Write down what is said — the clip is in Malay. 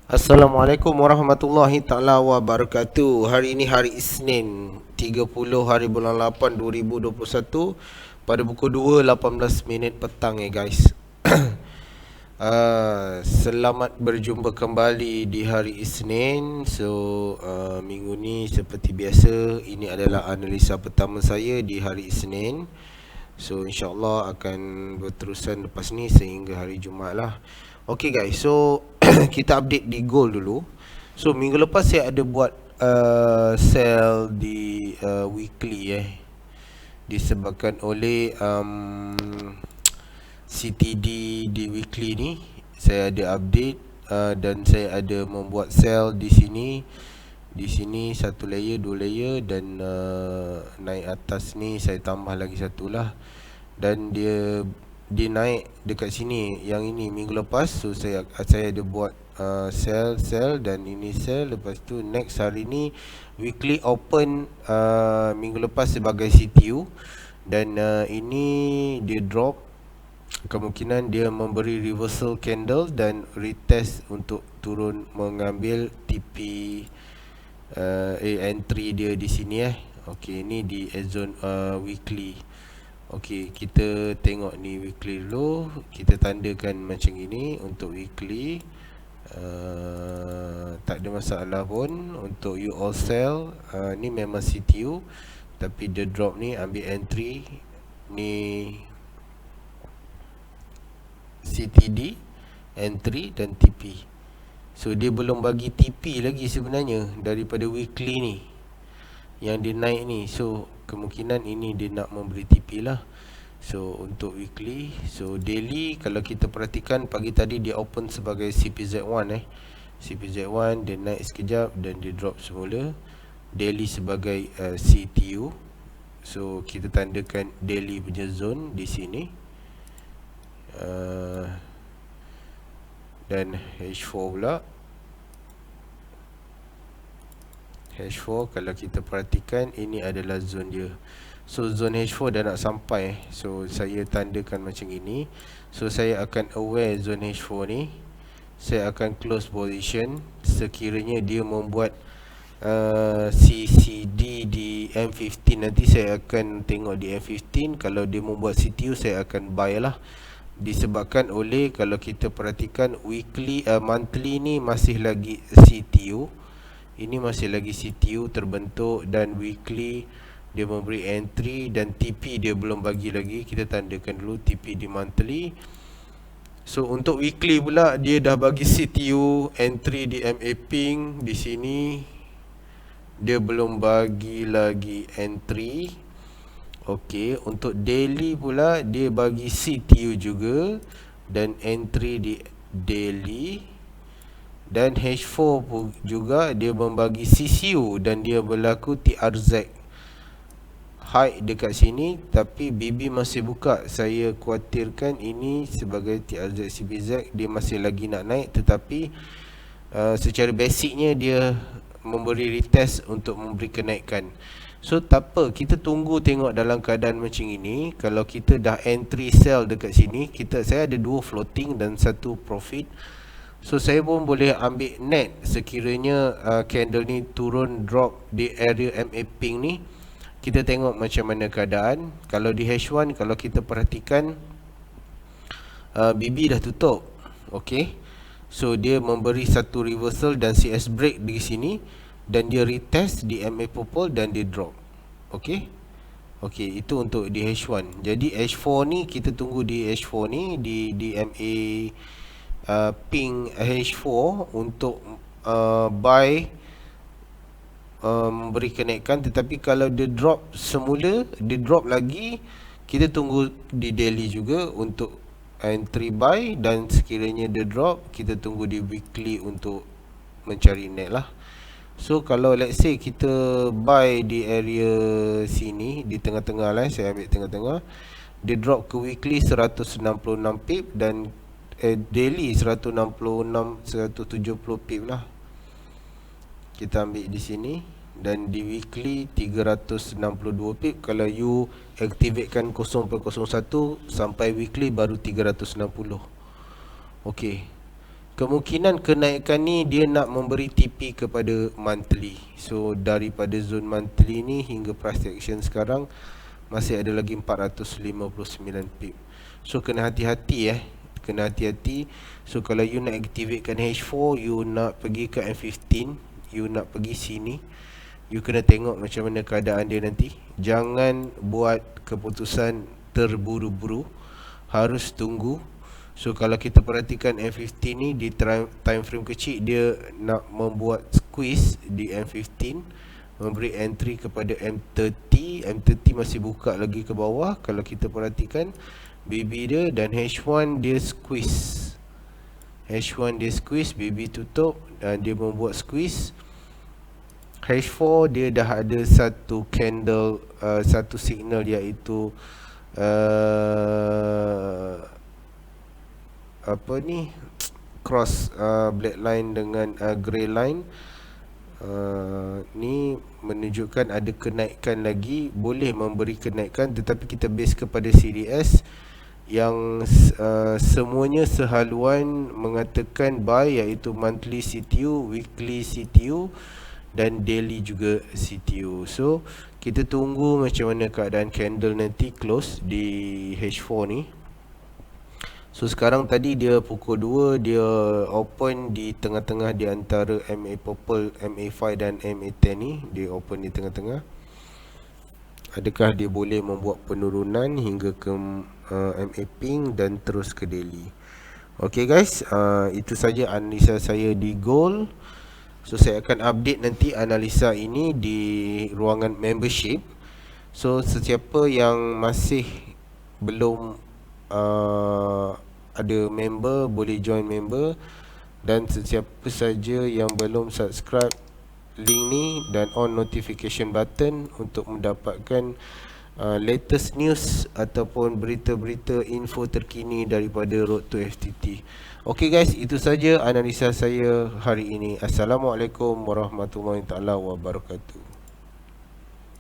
Assalamualaikum warahmatullahi taala wabarakatuh. Hari ini hari Isnin 30 hari bulan 8 2021 pada pukul 2.18 minit petang ya guys. Selamat berjumpa kembali di hari Isnin. Minggu ni seperti biasa, ini adalah analisa pertama saya di hari Isnin. So insyaAllah akan berterusan lepas ni sehingga hari Jumaat lah. Okay guys, so kita update di gold dulu. So minggu lepas saya ada buat sell di weekly disebabkan oleh CTD di weekly ni. Saya ada update dan saya ada membuat sell di sini. Di sini satu layer, dua layer, dan naik atas ni saya tambah lagi satu lah. Dan dia naik dekat sini. Yang ini minggu lepas. So saya ada buat sell dan ini sell. Lepas tu next hari ni weekly open minggu lepas sebagai CTU. Dan ini dia drop. Kemungkinan dia memberi reversal candle dan retest untuk turun mengambil TP entry dia di sini Okey, ini di zone weekly. Okey, kita tengok ni weekly dulu. Kita tandakan macam ini untuk weekly. Tak ada masalah pun. Untuk you all sell, ni memang CTU, tapi the drop ni ambil entry. Ni CTD, entry dan TP. So dia belum bagi TP lagi sebenarnya daripada weekly ni yang dia naik ni. So kemungkinan ini dia nak memberi TP lah. So untuk weekly. So daily, kalau kita perhatikan pagi tadi dia open sebagai CPZ1 CPZ1 dia naik sekejap dan dia drop semula. Daily sebagai CTU. So kita tandakan daily punya zone di sini. Dan H4 pula. H4 kalau kita perhatikan ini adalah zone dia. So zone H4 dah nak sampai. So saya tandakan macam ini. So saya akan aware zone H4 ni. Saya akan close position sekiranya dia membuat CCD di M15. Nanti saya akan tengok di M15. Kalau dia membuat CTU, saya akan buy lah. Disebabkan oleh, kalau kita perhatikan weekly, monthly ni masih lagi CTU. Ini masih lagi CTU terbentuk. Dan weekly dia memberi entry dan TP dia belum bagi lagi. Kita tandakan dulu TP di monthly. So untuk weekly pula dia dah bagi CTU, entry di MA ping di sini. Dia belum bagi lagi entry. Okey, untuk daily pula dia bagi CTU juga dan entry di daily. Dan H4 pun juga dia membagi CCU dan dia berlaku TRZ high dekat sini, tapi BB masih buka. Saya khawatirkan ini sebagai TRZ CBZ dia masih lagi nak naik, tetapi secara basicnya dia memberi retest untuk memberi kenaikan. So tak apa, kita tunggu tengok dalam keadaan macam ini. Kalau kita dah entry sell dekat sini, saya ada 2 floating dan 1 profit. So saya pun boleh ambil net sekiranya candle ni turun drop di area MA ping ni. Kita tengok macam mana keadaan. Kalau di H1, kalau kita perhatikan BB dah tutup. Okey, so dia memberi satu reversal dan CS break di sini. Dan dia retest di MA purple dan dia drop. Okey, itu untuk di H1. Jadi H4 ni kita tunggu di H4 ni di MA ping H4 untuk buy, memberi kenaikan. Tetapi kalau dia drop semula, dia drop lagi, kita tunggu di daily juga untuk entry buy. Dan sekiranya dia drop, kita tunggu di weekly untuk mencari net lah. So kalau let's say kita buy di area sini, di tengah-tengah lah, saya ambil tengah-tengah. Dia drop ke weekly 166 pip dan daily 166, 170 pip lah. Kita ambil di sini. Dan di weekly 362 pip. Kalau you activatekan 0.01 sampai weekly baru 360. Okey, kemungkinan kenaikan ni dia nak memberi TP kepada monthly. So daripada zone monthly ni hingga price action sekarang masih ada lagi 459 pip. So kena hati-hati kena hati-hati. So kalau you nak activatekan H4, you nak pergi ke M15, you nak pergi sini, you kena tengok macam mana keadaan dia nanti. Jangan buat keputusan terburu-buru, harus tunggu. So kalau kita perhatikan M15 ni di time frame kecil, dia nak membuat squeeze di M15, memberi entry kepada M30. M30 masih buka lagi ke bawah kalau kita perhatikan BB dia, dan H1 dia squeeze. H1 dia squeeze, BB tutup dan dia membuat squeeze. H4 dia dah ada satu candle, satu signal, iaitu apa ni, cross black line dengan grey line. Ni menunjukkan ada kenaikan lagi, boleh memberi kenaikan, tetapi kita base kepada CDS yang semuanya sehaluan mengatakan buy, iaitu monthly CTU, weekly CTU dan daily juga CTU. So kita tunggu macam mana keadaan candle nanti close di H4 ni. So sekarang tadi dia pukul 2, dia open di tengah-tengah di antara MA Purple, MA5 dan MA10 ni. Dia open di tengah-tengah. Adakah dia boleh membuat penurunan hingga ke MA Pink dan terus ke daily? Okay guys, itu saja analisa saya di gold. So saya akan update nanti analisa ini di ruangan membership. So sesiapa yang masih belum ada member, boleh join member. Dan sesiapa saja yang belum subscribe link ni dan on notification button untuk mendapatkan latest news ataupun berita-berita info terkini daripada Road to FTT. Okay guys, itu saja analisa saya hari ini. Assalamualaikum warahmatullahi taala wabarakatuh.